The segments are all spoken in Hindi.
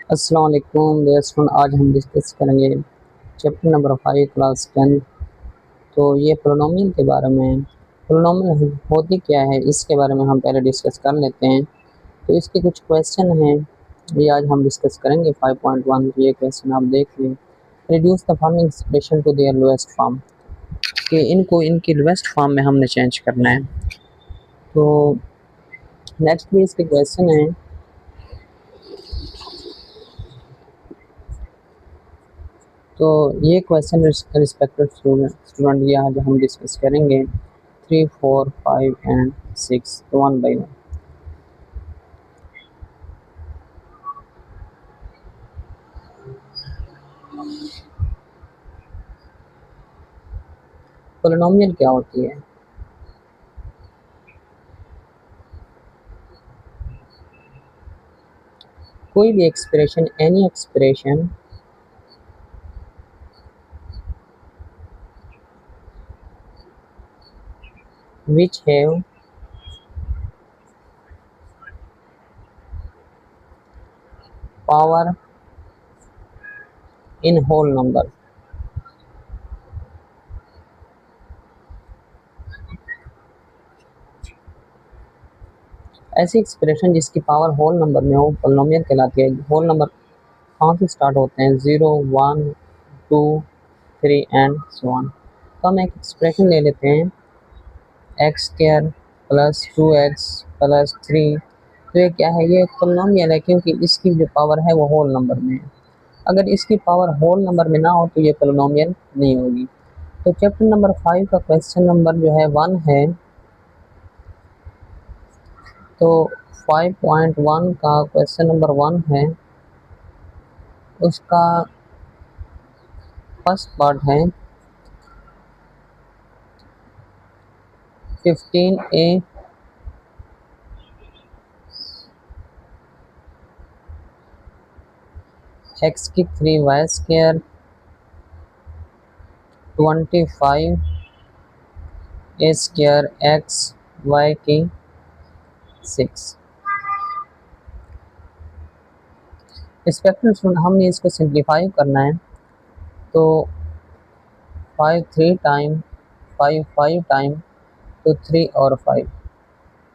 अस्सलाम वालेकुम डियर स्टूडेंट। आज हम डिस्कस करेंगे चैप्टर नंबर 5 क्लास 10। तो ये पोलिनोमियल के बारे में, पोलिनोमियल होती क्या है इसके बारे में हम पहले डिस्कस कर लेते हैं। तो इसके कुछ क्वेश्चन हैं, ये आज हम डिस्कस करेंगे 5.1। ये क्वेश्चन आप देख लें। Reduce the following expression to their lowest form, कि इनको इनकी लोएस्ट फॉर्म में हमने चेंज करना है। तो नेक्स्ट भी इसके क्वेश्चन है। तो ये क्वेश्चन रिस्पेक्टेड स्टूडेंट ये आज हम डिस्कस करेंगे 3, 4, 5 एंड 6, तो 1 by 1। पोलिनोमियल क्या होती है? कोई भी expression, any expression which have power in whole number, ऐसी एक्सप्रेशन जिसकी पावर होल नंबर में हो पोलिनोमियल कहलाती है। होल नंबर कहाँ से स्टार्ट होते हैं? 0, 1, 2, 3 एंड सो ऑन। तो हम एक एक्सप्रेशन ले लेते हैं x square plus 2x plus 3। तो ये क्या है? ये एक पोलिनोमियल है क्योंकि इसकी जो पावर है वो होल नंबर में है। अगर इसकी पावर होल नंबर में ना हो तो ये पोलिनोमियल नहीं होगी। तो चैप्टर नंबर 5 का क्वेश्चन नंबर जो है 1 है। तो 5.1 का क्वेश्चन नंबर 1 है, उसका फर्स्ट पार्ट है 15a एक्स की 3y स्क्वायर 25 ए स्क्वायर एक्स वाई की 6। रिस्पेक्टेड स्टूडेंट, हमने इसको सिंप्लीफाई करना है। तो 5 3 टाइम 5 5 टाइम, तो 3 और 5।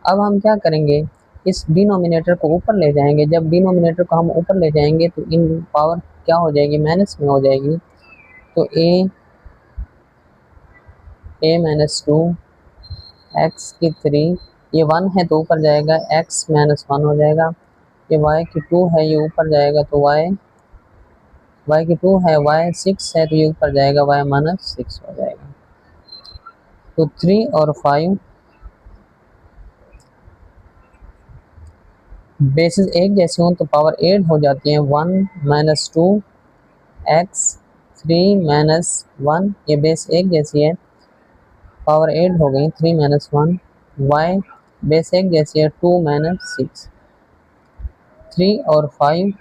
अब हम क्या करेंगे, इस डिनोमिनेटर को ऊपर ले जाएंगे। जब डिनोमिनेटर को हम ऊपर ले जाएंगे तो इन पावर क्या हो जाएगी? माइनस में हो जाएगी। तो ए माइनस 2 एक्स की 3, ये 1 है तो ऊपर जाएगा, एक्स माइनस 1 हो जाएगा। ये वाई की 2 है, ये ऊपर जाएगा तो वाई की 2 है, वाई 6 है तो ये ऊपर जाएगा, वाई माइनस 6 हो जाएगा। तो 3 और 5 बेसिस एक जैसे हों तो पावर 8 हो जाती है। 1 माइनस 2 एक्स 3 माइनस 1, ये बेस एक जैसी है, पावर 8 हो गई। 3 माइनस 1 वाई बेस एक जैसी है, 2 माइनस 6। 3 और 5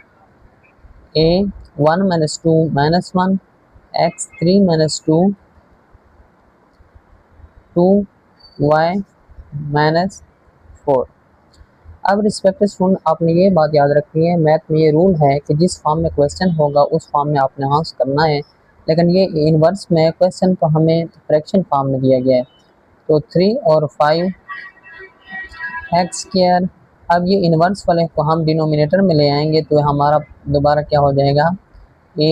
a 1 minus 2 minus 1 X 3 minus 2 2 Y minus 4। अब रिस्पेक्टेड स्टूडेंट, आपने ये बात याद रखनी है, मैथ में ये रूल है कि जिस फॉर्म में क्वेश्चन होगा उस फॉर्म में आपने आंसर करना है। लेकिन ये इनवर्स में क्वेश्चन तो हमें फ्रैक्शन फॉर्म में दिया गया है। तो 3 और 5 एक्स स्क्वायर, अब ये इनवर्स वाले को हम डिनोमिनेटर में ले आएंगे तो हमारा दोबारा क्या हो जाएगा? ए,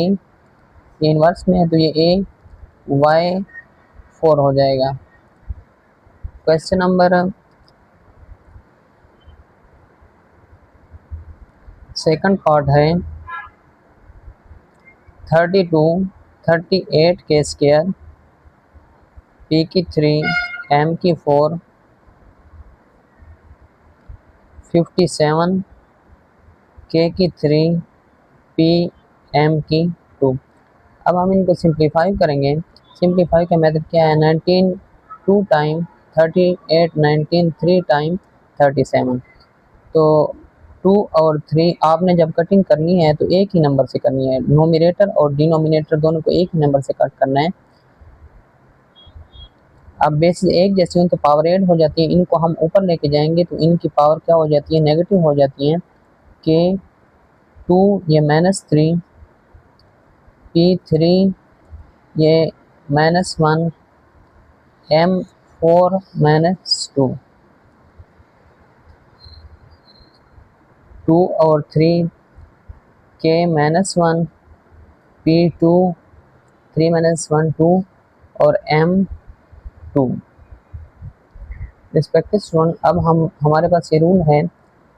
ये इनवर्स में है तो ये ए वाई 4 हो जाएगा। क्वेश्चन नंबर सेकंड पार्ट है 32 38 के स्क्वायर पी की 3 एम की 4 57 के की 3 पी एम की 2। अब हम इनको सिंप्लीफाई करेंगे। सिंप्लीफाई का मेथड क्या है? 19 2 टाइम 38, 19 3 टाइम 37। तो 2 और 3 आपने जब कटिंग करनी है तो एक ही नंबर से करनी है। नोमिनेटर और डिनोमिनेटर दोनों को एक ही नंबर से कट करना है। अब बेसिस एक जैसे हो तो पावर 8 हो जाती है। इनको हम ऊपर लेके जाएंगे तो इनकी पावर क्या हो जाती है? नेगेटिव हो जाती है। कि 2 ये -3, P3 ये -1, M4 -2, 2 और 3 K -1, P2 3 -1 2 और M2। रिस्पेक्टिव स्टूडेंट, अब हमारे पास ये रूल है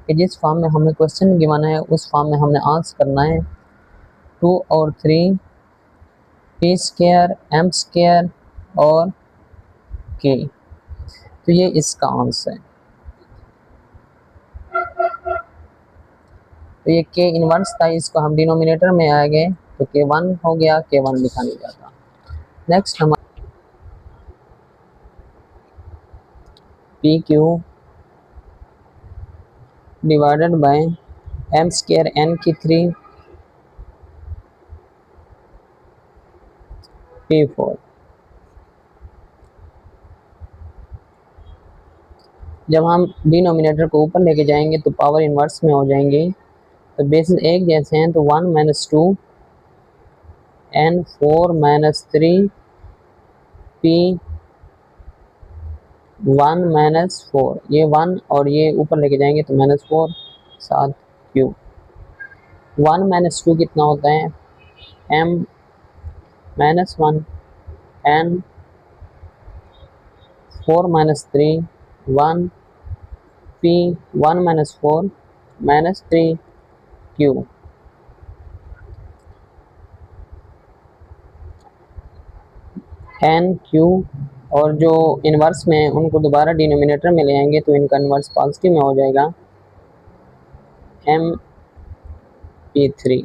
कि जिस फॉर्म में हमें क्वेश्चन गिवाना है उस फॉर्म में हमने आंसर करना है। 2 और 3 P स्क्वायर, M स्क्वायर और K। तो ये इसका आंसर है। तो ये K इनवर्स था, इसको हम डिनोमिनेटर में आ गए तो K1 हो गया, K1 लिखा नहीं जाता। नेक्स्ट हमारा PQ divided by M square N की 3 P4। जब हम डिनोमिनेटर को ऊपर लेके जाएंगे तो पावर इनवर्स में हो जाएंगे। तो बेसिस एक जैसे हैं तो 1 - 2 N 4 - 3 P 1 - 4, ये 1 और ये ऊपर लेके जाएंगे तो -4 साथ Q। 1 - 2 कितना होता है? M -1 N 4 - 3 1 P 1 - 4 -3 Q। N Q और जो इनवर्स में उनको दोबारा डिनोमिनेटर में ले आएंगे तो इनका इनवर्स पॉजिटिव में हो जाएगा, M P3।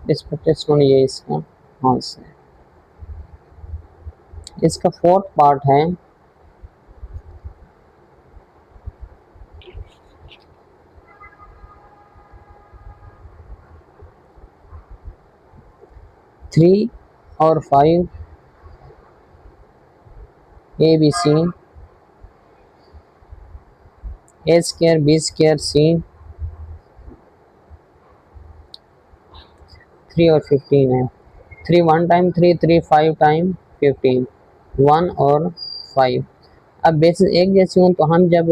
रिस्पेक्टिव स्टूडेंट, ये इसका आंसर है। इसका फोर्थ पार्ट है थ्री और 5 ABC A square B square C 3 और 15 है। 3 1 टाइम 3 3 5 टाइम 15 1 और 5। अब बेसिस एक जैसे हों तो हम जब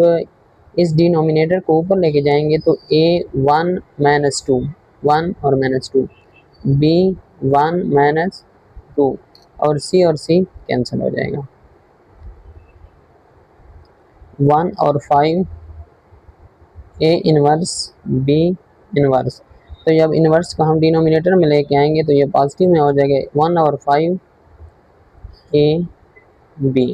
इस डिनोमिनेटर को ऊपर लेके जाएंगे तो A 1 - 2 1 और -2, B 1 - 2 और C कैंसिल हो जाएगा। 1 और 5 A इनवर्स B इनवर्स। तो जब इनवर्स को हम डिनोमिनेटर में लेके आएंगे तो ये पॉजिटिव में हो जाएगा। 1 और 5 A B।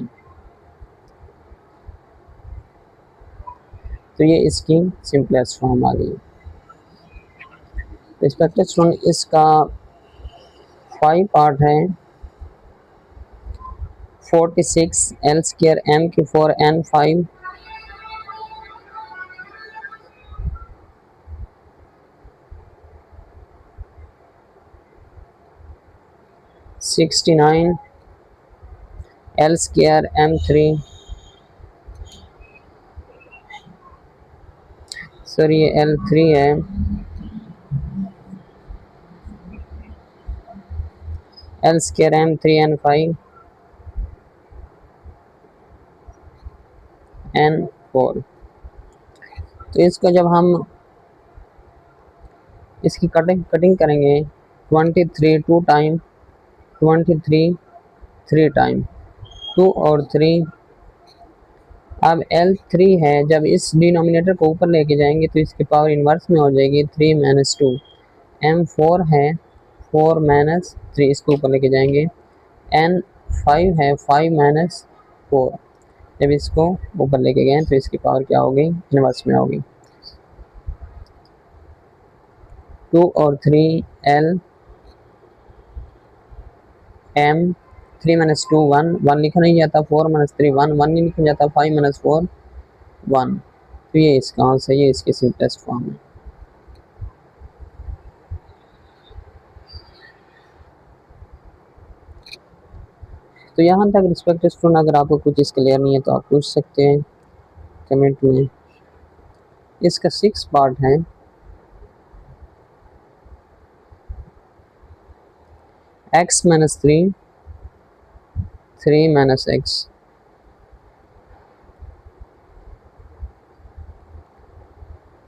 तो ये इसकी सिंपलेस्ट फॉर्म आ गई। रिस्पेक्टिव स्टूडेंट, इसका 5 पार्ट है 46 L स्क्वायर M की 4 N 5 69 L square M 3 sir ये L3 है L square M 3 N 5 N 4। तो इसको जब हम इसकी कटिंग करेंगे 23 2 टाइम 23 3 टाइम 2 और 3। अब L3 है, जब इस डिनोमिनेटर को ऊपर लेके जाएंगे तो इसकी पावर इनवर्स में हो जाएगी 3 - 2। M4 है 4 - 3, इसको ऊपर लेके जाएंगे। N5 है 5 - 4, जब इसको ऊपर लेके गए तो इसकी पावर क्या होगी? इनवर्स में होगी। 2 और 3 L M 3 - 2 1 1 लिखा नहीं जाता, 4 - 3 1 1 नहीं लिखा जाता, 5 - 4 1। तो ये इसका आंसर, ये इसकी सिंपलेस्ट फॉर्म है। तो यहाँ तक रिस्पेक्टिव स्टूडेंट, अगर आपको कुछ चीज़ क्लियर नहीं है तो आप पूछ सकते हैं कमेंट में। इसका 6 पार्ट है x minus three, three minus x.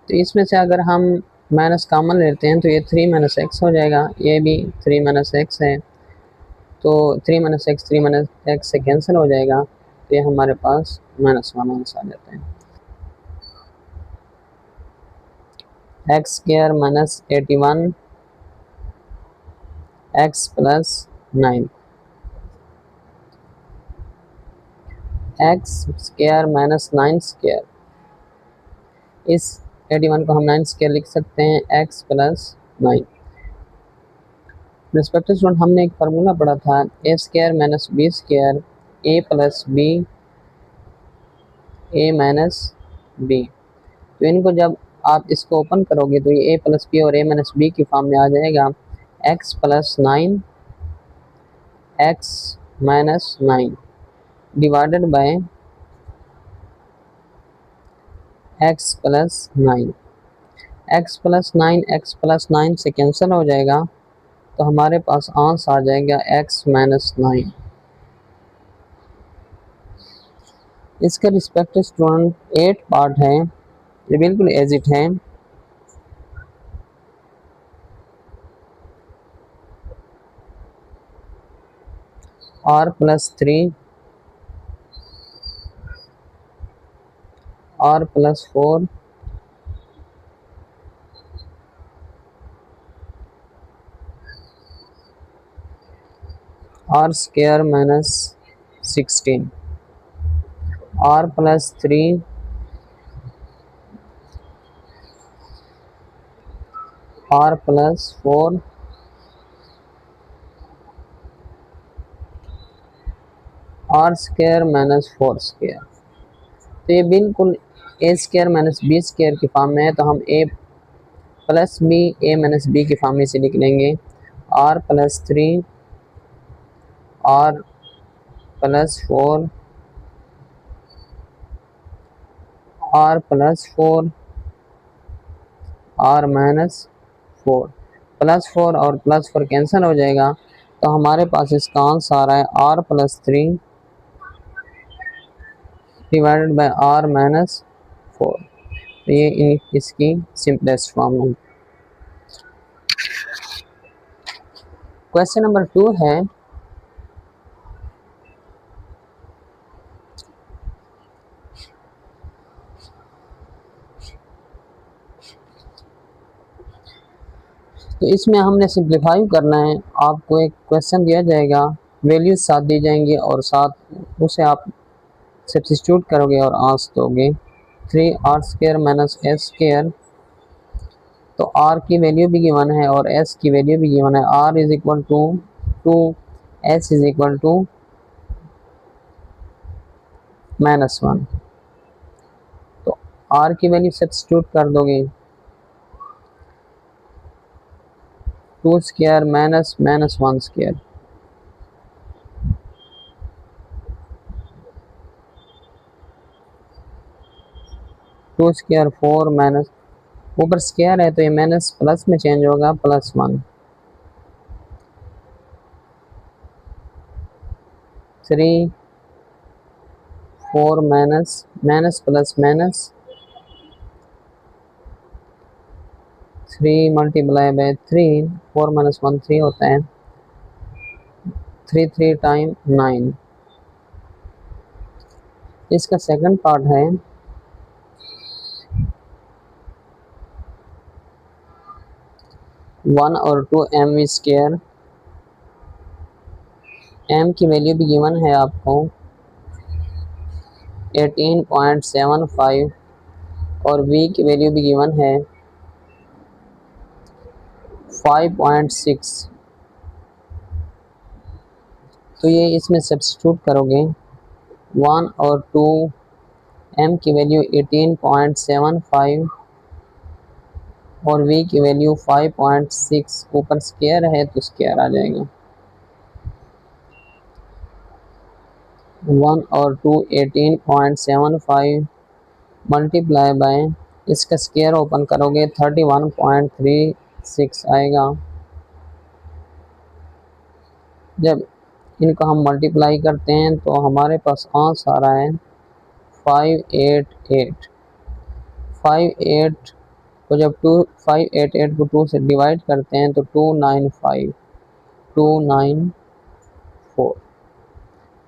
तो इसमें से अगर हम माइनस कॉमन लेते हैं तो ये थ्री माइनस एक्स हो जाएगा, ये भी थ्री माइनस एक्स है, तो थ्री माइनस एक्स से कैंसिल हो जाएगा, तो ये हमारे पास माइनस वन आंसर आ जाता है। X square minus 81 x plus 9, x square minus 9 square, इस 81 को हम 9 स्क्वायर लिख सकते हैं, एक्स प्लस 9। रिस्पेक्टिव स्टूडेंट, हमने एक फार्मूला पढ़ा था ए square minus B square A plus B A minus B. तो इनको जब आप इसको ओपन करोगे तो ये ए प्लस बी और ए माइनस बी की फॉर्म में आ जाएगा, x plus 9 x minus 9 divided by x plus 9। X plus 9 x plus 9 से कैंसिल हो जाएगा, तो हमारे पास आंसर आ जाएगा एक्स माइनस 9। इसका रिस्पेक्टिव स्टूडेंट 8 पार्ट है, ये बिल्कुल एज इट है। R plus 3 R plus 4 R square minus 16 R plus 3 R plus 4 R square minus 4 square. तो ये बिल्कुल A square minus B square की फॉर्म में है, तो हम A plus B A minus B की फॉर्म में से लिख लेंगे, R plus 3 R plus 4 R plus 4 R minus 4। Plus 4 और प्लस 4 कैंसिल हो जाएगा, तो हमारे पास इसका आंसर आ रहा है R plus 3 divided by R minus 4। तो ये इसकी सिंपलेस्ट फॉर्म है। क्वेश्चन नंबर 2 है, तो इसमें हमने सिंप्लीफाई करना है। आपको एक क्वेश्चन दिया जाएगा, वैल्यूज साथ दी जाएंगी और साथ उसे आप सब्स्टिट्यूट करोगे और आंसर दोगे। 3r square minus S square, तो r की वैल्यू भी गिवन है और s की वैल्यू भी गिवन है। r is equal to 2, s is equal to -1। तो r की वैल्यू सब्स्टिट्यूट कर दोगे, 2 square minus -1 square, two square 4 minus, ऊपर स्क्वायर है तो ये माइनस प्लस में चेंज होगा, +1, 3 4 minus minus plus minus, 3 multiply by 3, 4 minus 1 3 होता है, 3 3 टाइम 9। इसका सेकंड पार्ट है, 1 और 2 एम वी स्क्वायर, एम की वैल्यू भी गिवन है आपको 18.75 और वी की वैल्यू भी गिवन है 5.6। तो ये इसमें सब्स्टिट्यूट करोगे, 1 और 2 एम की वैल्यू 18.75 और वी की वैल्यू 5.6, ऊपर स्क्वायर है तो स्क्वायर आ जाएगा। 1 और 2 18.75 मल्टीप्लाई बाय, इसका स्क्वायर ओपन करोगे 31.36 आएगा, जब इनको हम मल्टीप्लाई करते हैं तो हमारे पास आंसर आ रहा है 588। 58 को जब 588 को 2 से डिवाइड करते हैं तो 295 294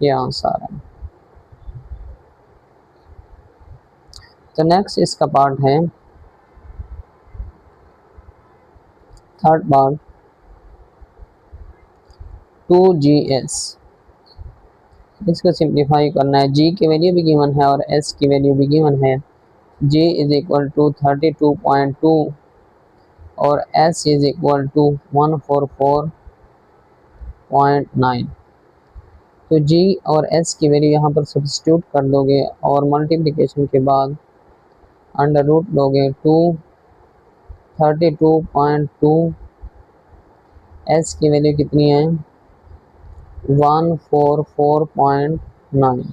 ये आंसर है। तो नेक्स्ट इसका पार्ट है थर्ड पार्ट 2GS। इसको सिंप्लीफाई करना है। G की वैल्यू भी गिवन है और S की वैल्यू भी गिवन है। G इज इक्वल टू 32.2 और S इज इक्वल टू 144.9। तो G और S की वैल्यू यहाँ पर सब्स्टिट्यूट कर दोगे और मल्टीप्लिकेशन के बाद अंडर रूट लोगे 32.2 S की वैल्यू कितनी है 144.9।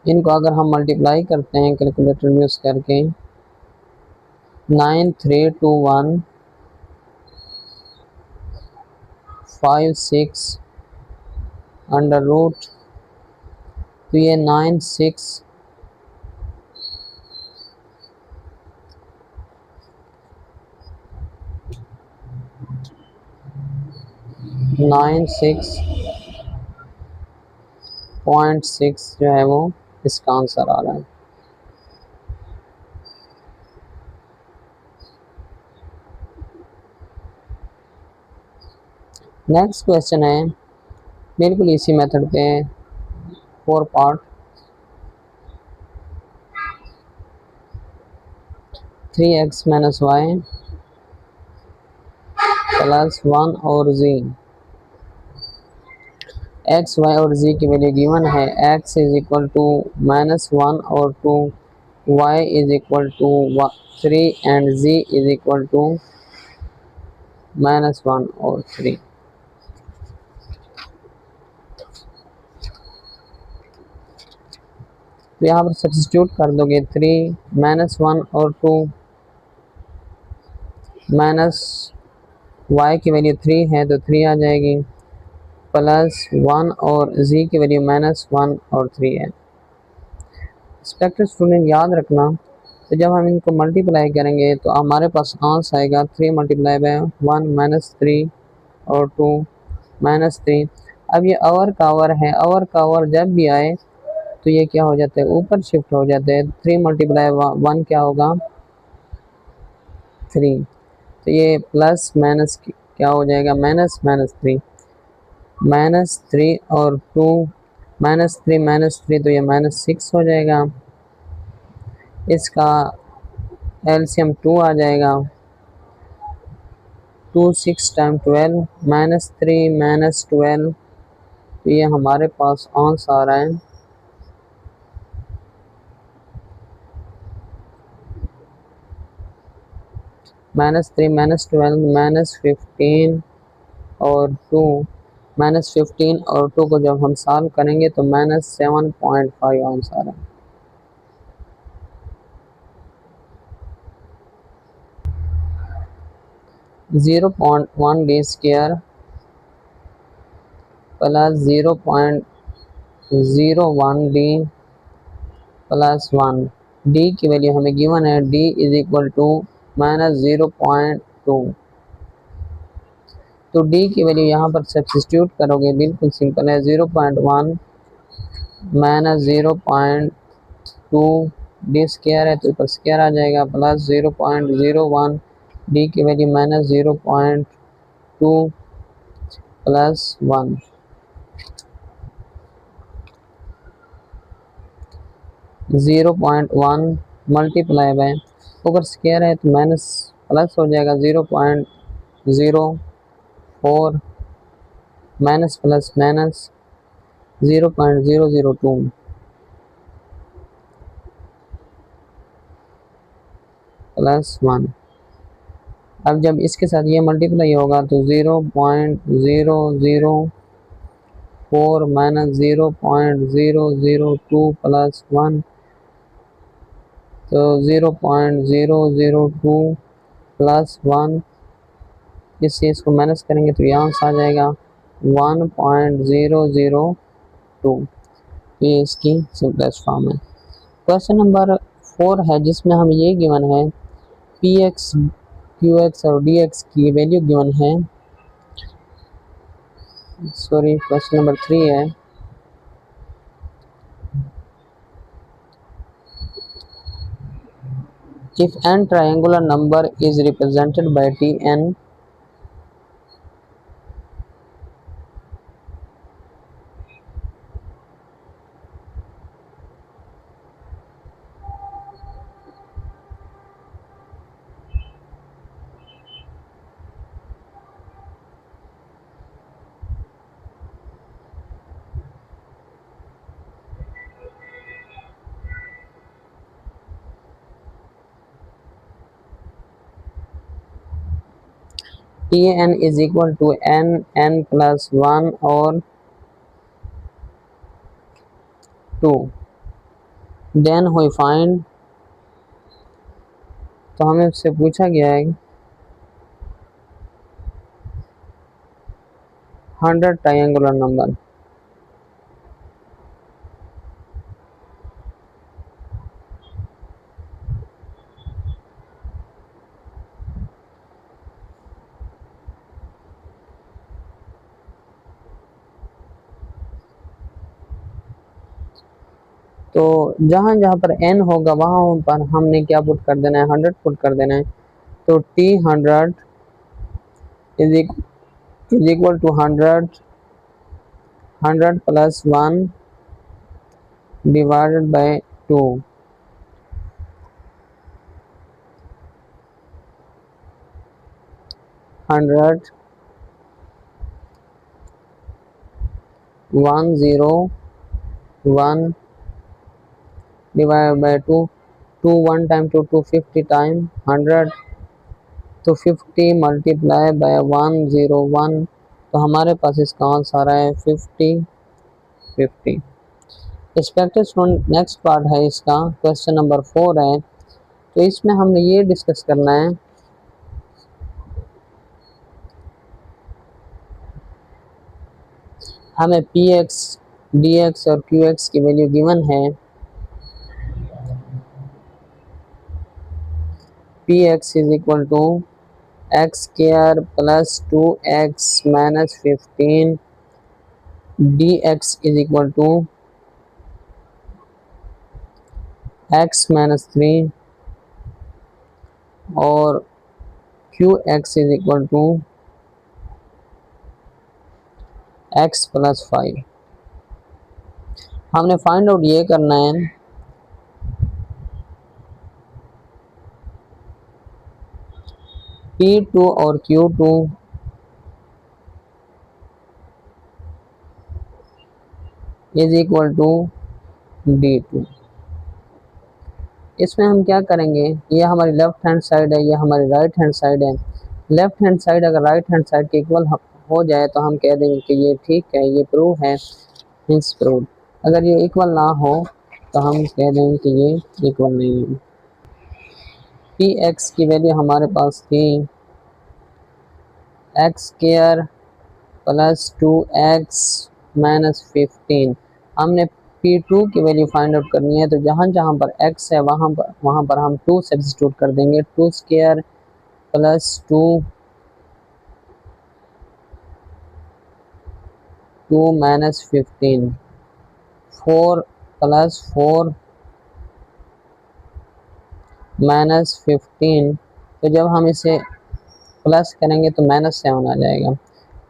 इनको अगर हम मल्टीप्लाई करते हैं कैलकुलेटर यूज करके 932156 अंडर रूट तो ये 96.6 जो है वो इसका आंसर आ रहा है। नेक्स्ट क्वेश्चन है बिल्कुल इसी मेथड पे 4 part 3x minus Y plus 1 और z। x y और z की वैल्यू गिवन है। x इज इक्वल टू -1 और 2, y is equal to 3 and z is equal to -1 और 3। तो यहाँ पर सब्स्टिट्यूट कर दोगे 3 -1 और 2 माइनस y की वैल्यू 3 है तो 3 आ जाएगी प्लस 1 और z की वैल्यू -1 और 3 है। रिस्पेक्टेड स्टूडेंट याद रखना तो जब हम इनको मल्टीप्लाई करेंगे तो हमारे पास आंसर आएगा 3 मल्टीप्लाई बाय 1 -3 और 2 -3। अब ये अवर का अवर है, अवर का अवर जब भी आए तो ये क्या हो जाता है ऊपर शिफ्ट हो जाते हैं। 3 मल्टीप्लाई 1 क्या होगा 3 तो ये प्लस माइनस क्या हो जाएगा -3 -3 और 2 -3 तो ये -6 हो जाएगा। इसका एलसीएम 2 आ जाएगा 2 6 टाइम 12 -3 -12 तो ये हमारे पास आंसर आ रहा है -3 -12 -15 और 2 -15 और 2 को जब हम सॉल्व करेंगे तो -7.5 आंसर है। (0.1 d square plus 0.01 d plus 1 d की वैल्यू हमें गिवन है d इज इक्वल टू -0.2। तो d की वैल्यू यहाँ पर सब्स्टिट्यूट करोगे बिल्कुल सिंपल है 0.1 -0.2 d स्क्वायर है तो ऊपर स्क्वायर आ जाएगा प्लस 0.01 d की वैल्यू -0.2 प्लस 1 0.1 मल्टीप्लाई बाय ऊपर स्क्वायर है तो माइनस प्लस हो जाएगा 0.04 माइनस प्लस माइनस 0.002 प्लस 1। अब जब इसके साथ ये मल्टीप्लाई होगा तो 0.004 माइनस 0.002 प्लस 1 तो 0.002 प्लस 1 इससे इसको माइनस करेंगे तो यहाँ से आ जाएगा 1.002। ये इसकी सिंपलेस्ट फॉर्म है। क्वेश्चन नंबर 4 है जिसमें हम ये गिवन है पी एक्स क्यू एक्स और डी एक्स की वैल्यू गिवन है। सॉरी, क्वेश्चन नंबर 3 है। If n triangular number is represented by Tn, Tn is equal to n plus 1 और 2, then we find, तो हमें उससे पूछा गया है 100 ट्रायंगुलर नंबर। तो जहाँ जहाँ पर n होगा वहाँ पर हमने क्या पुट कर देना है, 100 पुट कर देना है। तो T100 is equal to 100 plus 1 divided by 2। 100 101 divide by 2। 2 1 time 2 250 time 100, तो 50 मल्टीप्लाई बाय 101, तो हमारे पास इसका आंसर है 50 50। रिस्पेक्टेड स्टूडेंट, नेक्स्ट पार्ट है इसका, क्वेश्चन नंबर 4 है। तो इसमें हमने ये डिस्कस करना है हमें पी एक्स डी एक्स और क्यू एक्स की वैल्यू गिवन है। P X is equal to X square plus 2x minus 15, D X is equal to x minus 3 और Q X is equal to x plus 5। हमने फाइंड आउट ये करना है P2 और Q2 is equal to D2। इसमें हम क्या करेंगे, ये हमारी लेफ्ट हैंड साइड है, ये हमारी राइट हैंड साइड है। लेफ्ट हैंड साइड अगर राइट हैंड साइड के इक्वल हो जाए तो हम कह देंगे कि ये ठीक है, ये प्रूव है, मीन्स प्रूव। अगर ये इक्वल ना हो तो हम कह देंगे कि ये इक्वल नहीं है। पी एक्स की वैल्यू हमारे पास थी x square plus 2x minus 15। हमने P2 की वैल्यू फाइंड आउट करनी है, तो जहाँ जहाँ पर x है वहाँ पर हम 2 सब्स्टिट्यूट कर देंगे। 2 square plus 2 minus 15, 4 plus 4 minus 15। तो जब हम इसे प्लस करेंगे तो माइनस 7 आ जाएगा।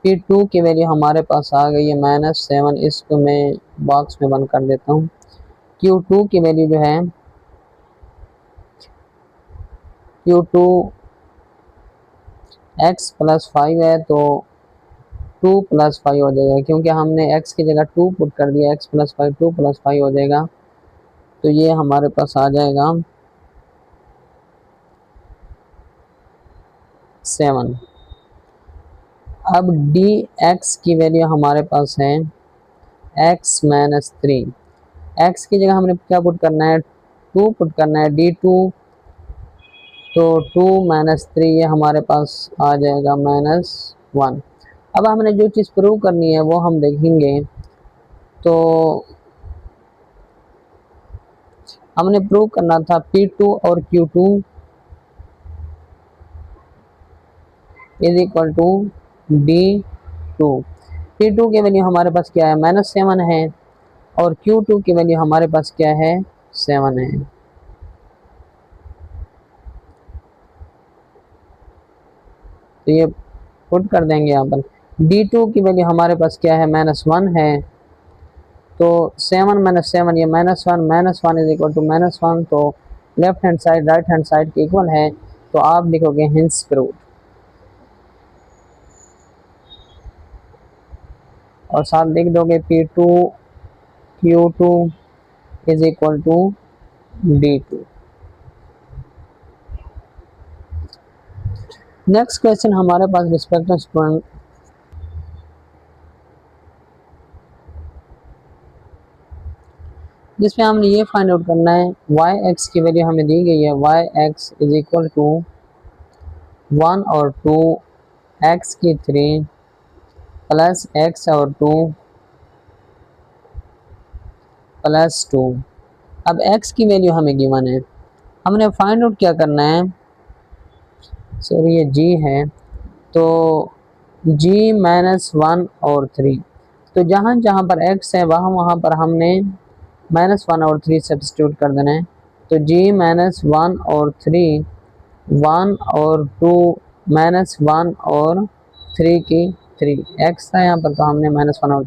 P2 की वैल्यू हमारे पास आ गई है -7, इसको मैं बॉक्स में बंद कर देता हूँ। Q2 की वैल्यू जो है Q2 x प्लस 5 है, तो 2 प्लस 5 हो जाएगा, क्योंकि हमने x की जगह 2 पुट कर दिया। x प्लस 5 2 प्लस 5 हो जाएगा, तो ये हमारे पास आ जाएगा 7। अब डी एक्स की वैल्यू हमारे पास है x माइनस 3। x की जगह हमने क्या पुट करना है, 2 पुट करना है। D2 तो 2 माइनस 3 ये हमारे पास आ जाएगा -1। अब हमने जो चीज़ प्रूव करनी है वो हम देखेंगे। तो हमने प्रूव करना था P2 और Q2 is equal to D2। P2 की वैल्यू हमारे पास क्या है, -7 है, और Q2 की वैल्यू हमारे पास क्या है, 7 है। तो ये पुट कर देंगे यहाँ पर। D2 की वैल्यू हमारे पास क्या है, -1 है, तो 7 माइनस 7 ये -1 इज इक्वल टू -1, तो left hand side right hand side के इक्वल है, तो आप लिखोगे हिंस प्रूव, और साथ लिख दोगे P2 Q2 is equal to D2। Next question हमारे पास रिस्पेक्टिव स्टूडेंट, जिसमें हमने ये फाइंड आउट करना है y(x) की वैल्यू हमें दी गई है, y(x) इज इक्वल टू 1 और 2 x की 3 प्लस x और 2 प्लस 2। अब x की वैल्यू हमें गिवन है, हमने फाइंड आउट क्या करना है, सॉरी ये g है, तो g -1 और 3, तो जहाँ जहाँ पर x है वहाँ वहाँ पर हमने -1 और 3 सब्स्टिट्यूट कर देना है। तो g -1 और 3, 1 और 2 -1 और 3 की 3, x था यहाँ पर, तो हमने -1 और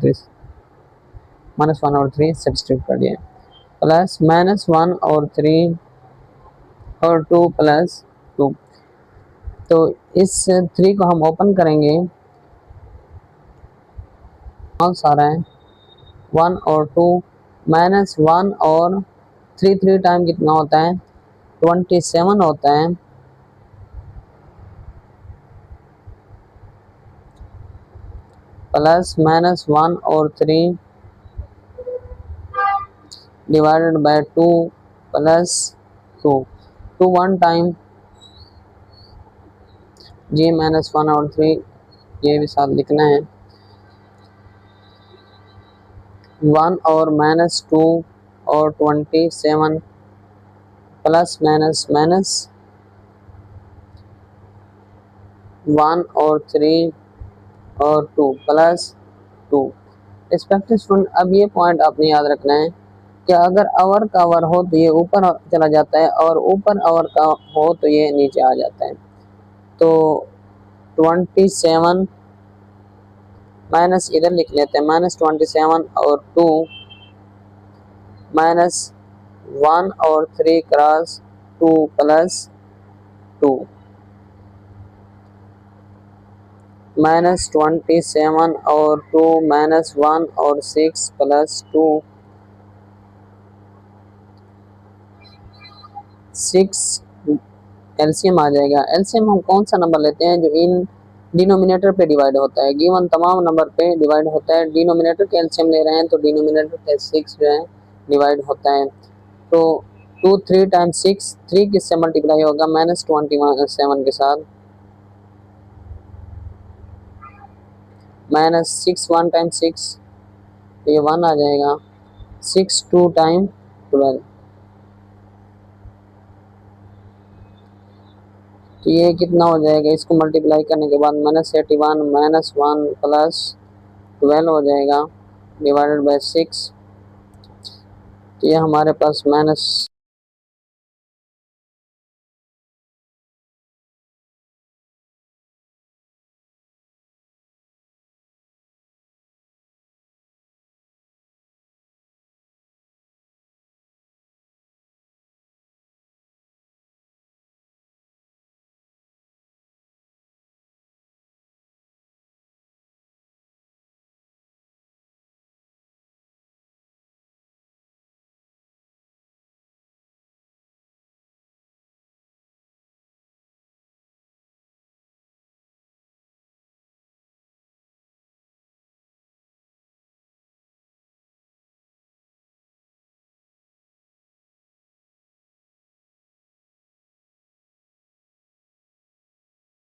3 सब्स्टिट्यूट कर दिया, प्लस -1 और 3 और 2 प्लस 2। तो इस 3 को हम ओपन करेंगे, सारा है 1 और 2 -1 और 3 टाइम कितना होता है, 27 होता है, प्लस -1 और 3 divided by 2 plus 2, 1 time g -1 और 3, ये भी साथ लिखना है, 1 और -2 और 27 प्लस माइनस 1 और 3 और 2 प्लस 2। रिस्पेक्टिव स्टूडेंट, अब ये पॉइंट आपने याद रखना है कि अगर आवर का आवर हो तो ये ऊपर चला जाता है, और ऊपर आवर का हो तो ये नीचे आ जाता है। तो 27 माइनस इधर लिख लेते हैं, -27 और 2 -1 और 3 क्रॉस 2 प्लस 2, -27 और 2 -1 और 6 प्लस 2, 6 एलसीएम आ जाएगा। एलसीएम हम कौन सा नंबर लेते हैं, जो इन डिनोमिनेटर पे डिवाइड होता है, गिवन तमाम नंबर पे डिवाइड होता है। डिनोमिनेटर के एलसीएम ले रहे हैं तो डिनोमिनेटर पे 6 जो है डिवाइड होता है। तो 2 3 टाइम्स 6, 3 किससे मल्टीप्लाई होगा, -27 के साथ, -6 1 टाइम्स 6, तो ये 1 आ जाएगा, 6 2 टाइम 12, तो ये कितना हो जाएगा, इसको मल्टीप्लाई करने के बाद -81 -1 प्लस 12 हो जाएगा डिवाइडेड बाय 6, तो ये हमारे पास